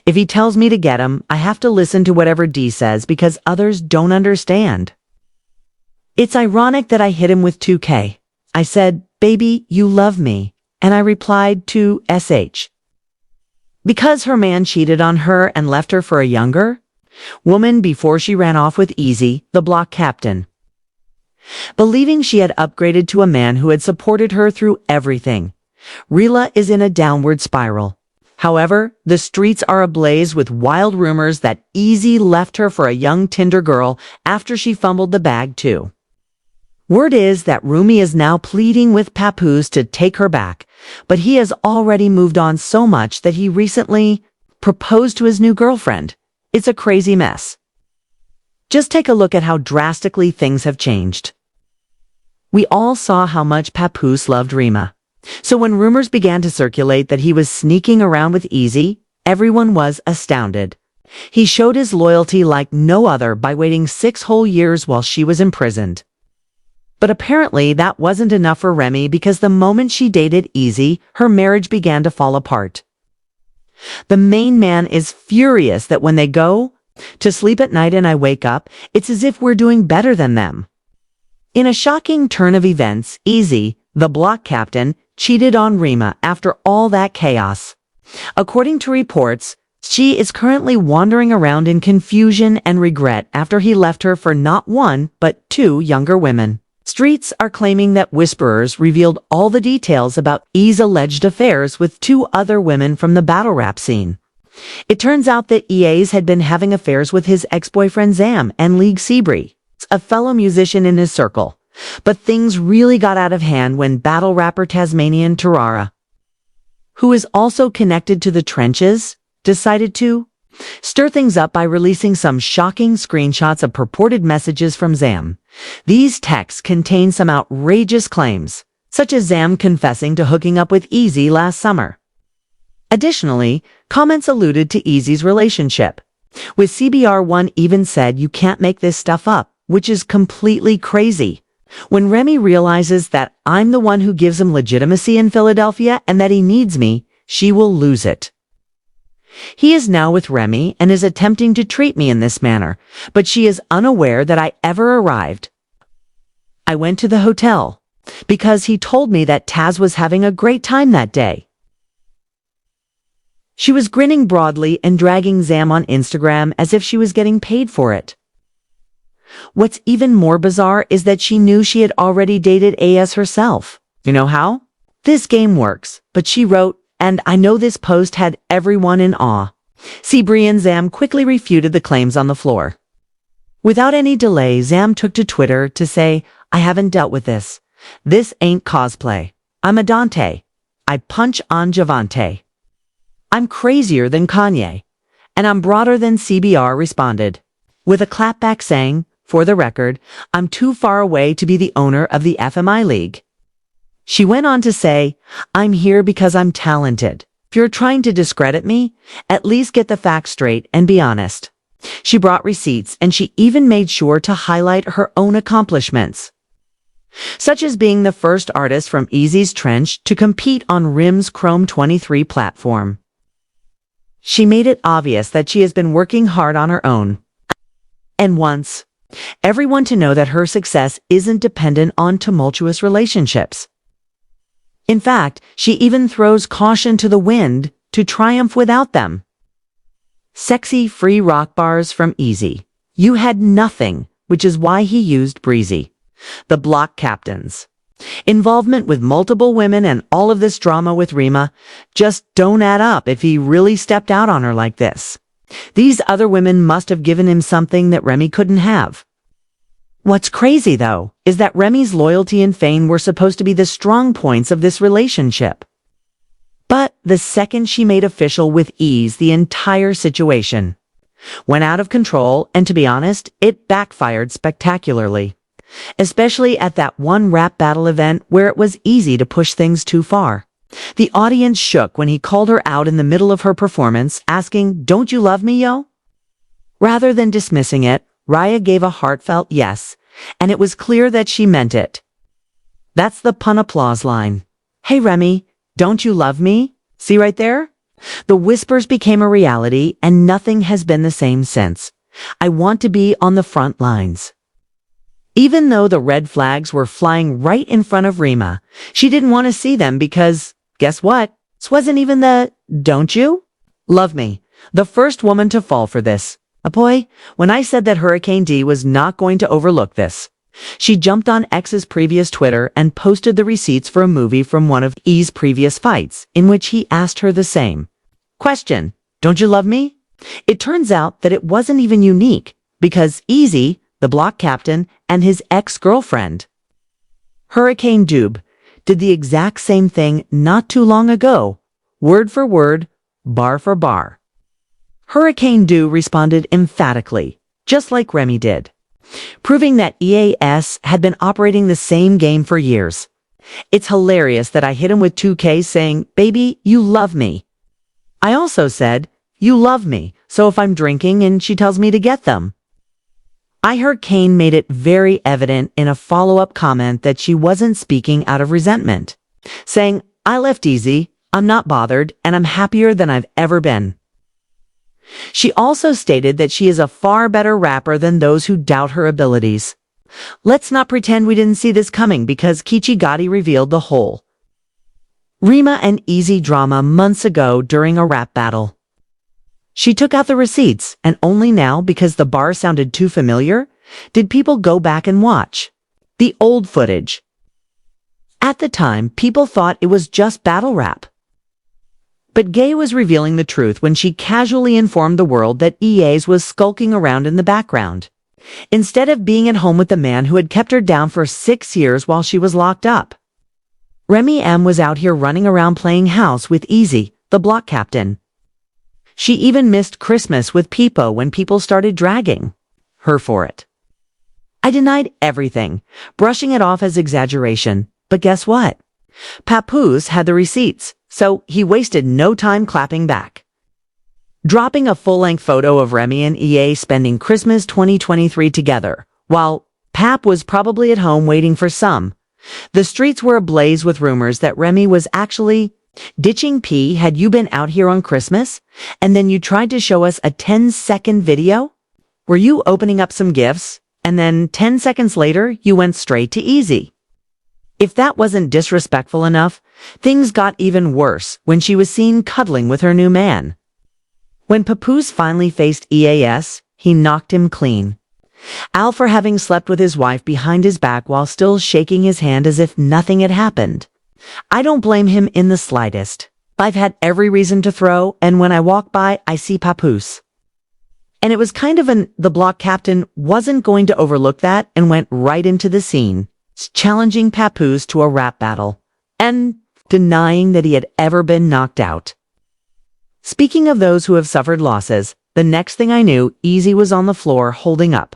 If he tells me to get him, I have to listen to whatever D says because others don't understand. It's ironic that I hit him with 2K. I said, baby, you love me. And I replied to SH. Because her man cheated on her and left her for a younger woman before she ran off with Easy, the block captain. Believing she had upgraded to a man who had supported her through everything, Rila is in a downward spiral. However, the streets are ablaze with wild rumors that Easy left her for a young Tinder girl after she fumbled the bag too. Word is that Remy is now pleading with Papoose to take her back, but he has already moved on so much that he recently proposed to his new girlfriend. It's a crazy mess. Just take a look at how drastically things have changed. We all saw how much Papoose loved Remy. So when rumors began to circulate that he was sneaking around with Easy, everyone was astounded. He showed his loyalty like no other by waiting 6 whole years while she was imprisoned. But apparently that wasn't enough for Remy because the moment she dated Easy, her marriage began to fall apart. The main man is furious that when they go to sleep at night and I wake up, it's as if we're doing better than them. In a shocking turn of events, Easy, the block captain, cheated on Remy after all that chaos. According to reports, she is currently wandering around in confusion and regret after he left her for not 1, but 2 younger women. Streets are claiming that whisperers revealed all the details about E's alleged affairs with 2 other women from the battle rap scene. It turns out that EA's had been having affairs with his ex-boyfriend Zam and League Seabree, a fellow musician in his circle. But things really got out of hand when battle rapper Tasmanian Tarara, who is also connected to the trenches, decided to stir things up by releasing some shocking screenshots of purported messages from Zam. These texts contain some outrageous claims, such as Zam confessing to hooking up with Easy last summer. Additionally, comments alluded to Easy's relationship, with CBR1 even said you can't make this stuff up, which is completely crazy. When Remy realizes that I'm the one who gives him legitimacy in Philadelphia and that he needs me, she will lose it. He is now with Remy and is attempting to treat me in this manner, but she is unaware that I ever arrived. I went to the hotel because he told me that Taz was having a great time that day. She was grinning broadly and dragging Zam on Instagram as if she was getting paid for it. What's even more bizarre is that she knew she had already dated AS herself. You know how? This game works, but she wrote, and I know this post had everyone in awe. Seabree and Zam quickly refuted the claims on the floor. Without any delay, Zam took to Twitter to say, I haven't dealt with this. This ain't cosplay. I'm a Dante. I punch on Javante. I'm crazier than Kanye. And I'm broader than CBR responded, with a clapback saying, for the record, I'm too far away to be the owner of the FMI League. She went on to say, I'm here because I'm talented. If you're trying to discredit me, at least get the facts straight and be honest. She brought receipts and she even made sure to highlight her own accomplishments, such as being the first artist from Easy's Trench to compete on RIM's Chrome 23 platform. She made it obvious that she has been working hard on her own and wants everyone to know that her success isn't dependent on tumultuous relationships. In fact, she even throws caution to the wind to triumph without them. Sexy free rock bars from Easy. You had nothing, which is why he used Breezy. The block captains. Involvement with multiple women and all of this drama with Remy just don't add up if he really stepped out on her like this. These other women must have given him something that Remy couldn't have. What's crazy, though, is that Remy's loyalty and fame were supposed to be the strong points of this relationship. But the second she made official with ease, the entire situation went out of control, and to be honest, it backfired spectacularly. Especially at that one rap battle event where it was easy to push things too far. The audience shook when he called her out in the middle of her performance, asking, "Don't you love me, yo?" Rather than dismissing it, Raya gave a heartfelt yes, and it was clear that she meant it. That's the pun applause line. Hey Remy, don't you love me? See right there? The whispers became a reality, and nothing has been the same since. I want to be on the front lines. Even though the red flags were flying right in front of Remy, she didn't want to see them because, guess what? This wasn't even the, don't you? Love me. The first woman to fall for this. Boy, when I said that Hurricane D was not going to overlook this. She jumped on X's previous Twitter and posted the receipts for a movie from one of E's previous fights, in which he asked her the same question. Don't you love me? It turns out that it wasn't even unique, because Easy, the block captain, and his ex-girlfriend, Hurricane Dube, did the exact same thing not too long ago, word for word, bar for bar. Hurricane Dube responded emphatically, just like Remy did, proving that EAS had been operating the same game for years. It's hilarious that I hit him with 2K saying, baby, you love me. I also said, you love me, so if I'm drinking and she tells me to get them. I heard Kane made it very evident in a follow-up comment that she wasn't speaking out of resentment, saying, I left easy, I'm not bothered, and I'm happier than I've ever been. She also stated that she is a far better rapper than those who doubt her abilities. Let's not pretend we didn't see this coming because Kichi Gotti revealed the whole Remy and Easy drama months ago during a rap battle. She took out the receipts, and only now, because the bar sounded too familiar, did people go back and watch the old footage. At the time, people thought it was just battle rap. But Gay was revealing the truth when she casually informed the world that EA's was skulking around in the background, instead of being at home with the man who had kept her down for 6 years while she was locked up. Remy M was out here running around playing house with Easy, the block captain. She even missed Christmas with Peepo when people started dragging her for it. I denied everything, brushing it off as exaggeration, but guess what? Papoose had the receipts, so he wasted no time clapping back, dropping a full-length photo of Remy and EA spending Christmas 2023 together, while Pap was probably at home waiting for some. The streets were ablaze with rumors that Remy was actually ditching P. Had you been out here on Christmas, and then you tried to show us a 10-second video? Were you opening up some gifts, and then 10 seconds later you went straight to Easy? If that wasn't disrespectful enough, things got even worse when she was seen cuddling with her new man. When Papoose finally faced EAS, he knocked him clean. Al for having slept with his wife behind his back while still shaking his hand as if nothing had happened. I don't blame him in the slightest. I've had every reason to throw, and when I walk by, I see Papoose. And it was kind of the block captain wasn't going to overlook that and went right into the scene, challenging Papoose to a rap battle, and denying that he had ever been knocked out. Speaking of those who have suffered losses, the next thing I knew, Easy was on the floor holding up.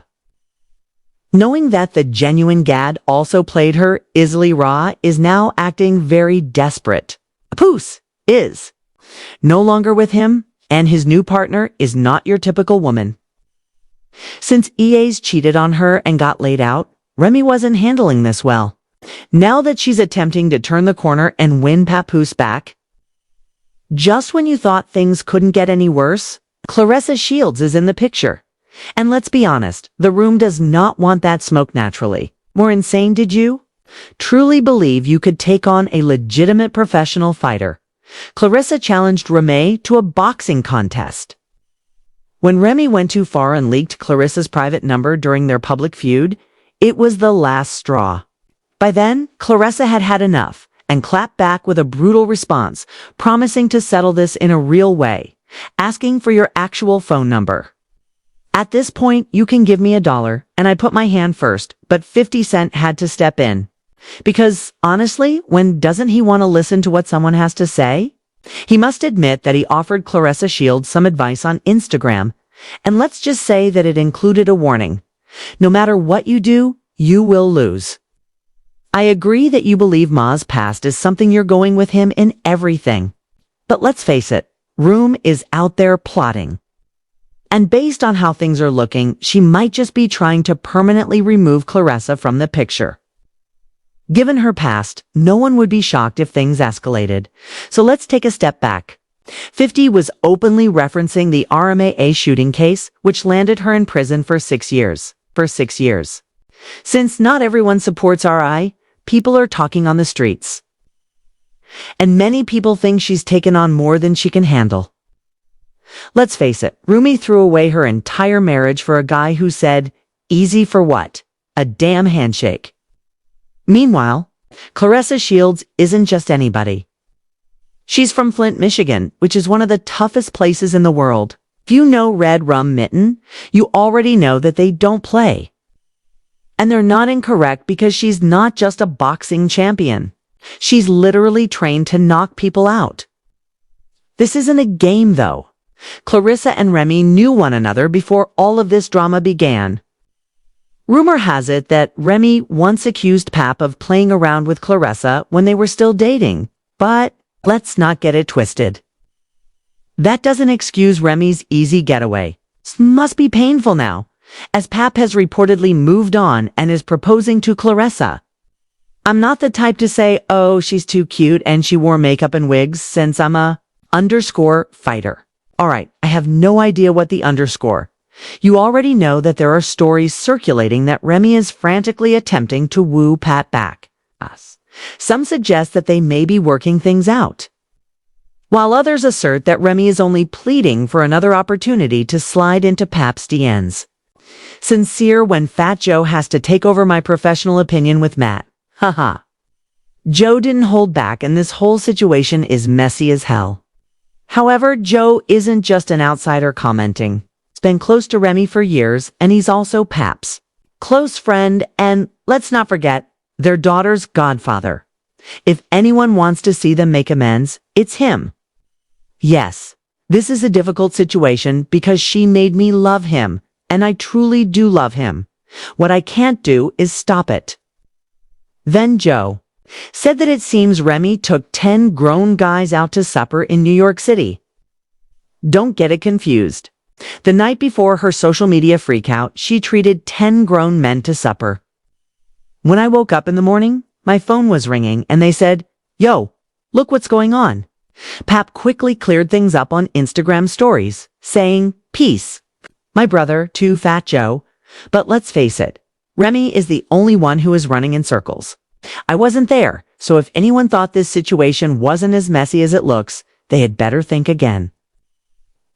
Knowing that the genuine Gad also played her, Isley Raw is now acting very desperate. Papoose is no longer with him, and his new partner is not your typical woman. Since EA's cheated on her and got laid out, Remy wasn't handling this well. Now that she's attempting to turn the corner and win Papoose back, just when you thought things couldn't get any worse, Claressa Shields is in the picture. And let's be honest, the room does not want that smoke naturally. More insane, did you? Truly believe you could take on a legitimate professional fighter? Claressa challenged Remy to a boxing contest. When Remy went too far and leaked Claressa's private number during their public feud, it was the last straw. By then, Claressa had had enough and clapped back with a brutal response, promising to settle this in a real way, asking for your actual phone number. At this point, you can give me $1, and I put my hand first, but 50 Cent had to step in. Because, honestly, when doesn't he want to listen to what someone has to say? He must admit that he offered Claressa Shields some advice on Instagram, and let's just say that it included a warning. No matter what you do, you will lose. I agree that you believe Ma's past is something you're going with him in everything. But let's face it, Room is out there plotting. And based on how things are looking, she might just be trying to permanently remove Claressa from the picture. Given her past, no one would be shocked if things escalated. So let's take a step back. 50 was openly referencing the RMAA shooting case, which landed her in prison for 6 years. Since not everyone supports RI, people are talking on the streets. And many people think she's taken on more than she can handle. Let's face it, Remy threw away her entire marriage for a guy who said, "Easy for what? A damn handshake." Meanwhile, Claressa Shields isn't just anybody. She's from Flint, Michigan, which is one of the toughest places in the world. If you know Red Rum Mitten, you already know that they don't play. And they're not incorrect because she's not just a boxing champion. She's literally trained to knock people out. This isn't a game, though. Claressa and Remy knew one another before all of this drama began. Rumor has it that Remy once accused Pap of playing around with Claressa when they were still dating, but let's not get it twisted. That doesn't excuse Remy's easy getaway. This must be painful now, as Pap has reportedly moved on and is proposing to Claressa. I'm not the type to say, oh, she's too cute and she wore makeup and wigs, since I'm a _fighter. Alright, I have no idea what the underscore. You already know that there are stories circulating that Remy is frantically attempting to woo Pat back. Some suggest that they may be working things out, while others assert that Remy is only pleading for another opportunity to slide into Pap's DMs. Sincere when Fat Joe has to take over my professional opinion with Matt. Haha. Joe didn't hold back and this whole situation is messy as hell. However, Joe isn't just an outsider commenting. He's been close to Remy for years and he's also Pap's close friend and, let's not forget, their daughter's godfather. If anyone wants to see them make amends, it's him. Yes, this is a difficult situation because she made me love him, and I truly do love him. What I can't do is stop it. Then Joe said that it seems Remy took 10 grown guys out to supper in New York City. Don't get it confused. The night before her social media freakout, she treated 10 grown men to supper. When I woke up in the morning, my phone was ringing and they said, "Yo, look what's going on." Pap quickly cleared things up on Instagram stories, saying, "Peace. My brother, to Fat Joe. But let's face it, Remy is the only one who is running in circles. I wasn't there, so if anyone thought this situation wasn't as messy as it looks, they had better think again."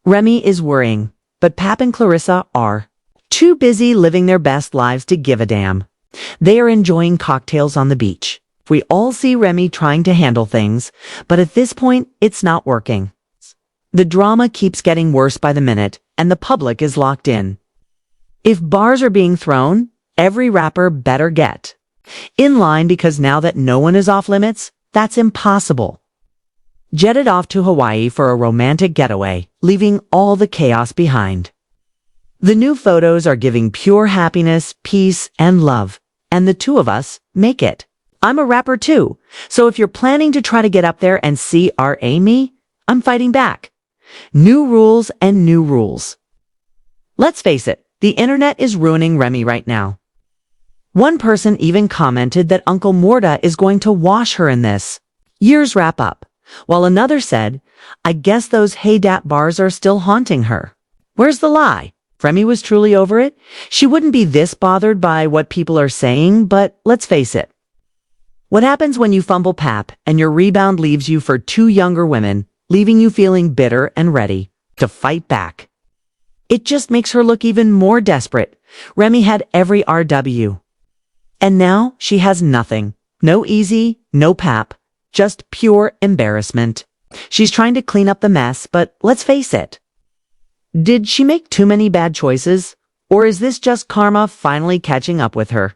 Remy is worrying, but Pap and Claressa are too busy living their best lives to give a damn. They are enjoying cocktails on the beach. We all see Remy trying to handle things, but at this point, it's not working. The drama keeps getting worse by the minute, and the public is locked in. If bars are being thrown, every rapper better get in line because now that no one is off limits, that's impossible. Jetted off to Hawaii for a romantic getaway, leaving all the chaos behind. The new photos are giving pure happiness, peace, and love. And the two of us make it. I'm a rapper too, so if you're planning to try to get up there and see me, I'm fighting back. New rules and new rules. Let's face it, the internet is ruining Remy right now. One person even commented that Uncle Morta is going to wash her in this year's wrap up, while another said, "I guess those Hey Dat bars are still haunting her." Where's the lie? If Remy was truly over it, she wouldn't be this bothered by what people are saying, but let's face it. What happens when you fumble Pap and your rebound leaves you for 2 younger women, leaving you feeling bitter and ready to fight back? It just makes her look even more desperate. Remy had every RW. And now she has nothing. No Easy, no Pap, just pure embarrassment. She's trying to clean up the mess, but let's face it. Did she make too many bad choices? Or is this just karma finally catching up with her?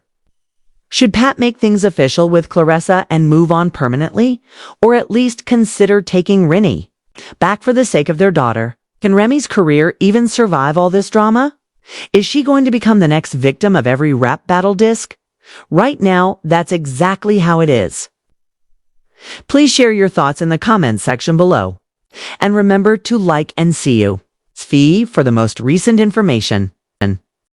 Should Pat make things official with Claressa and move on permanently? Or at least consider taking Remy back for the sake of their daughter? Can Remy's career even survive all this drama? Is she going to become the next victim of every rap battle disc? Right now, that's exactly how it is. Please share your thoughts in the comments section below. And remember to like and see you. Fee for the most recent information.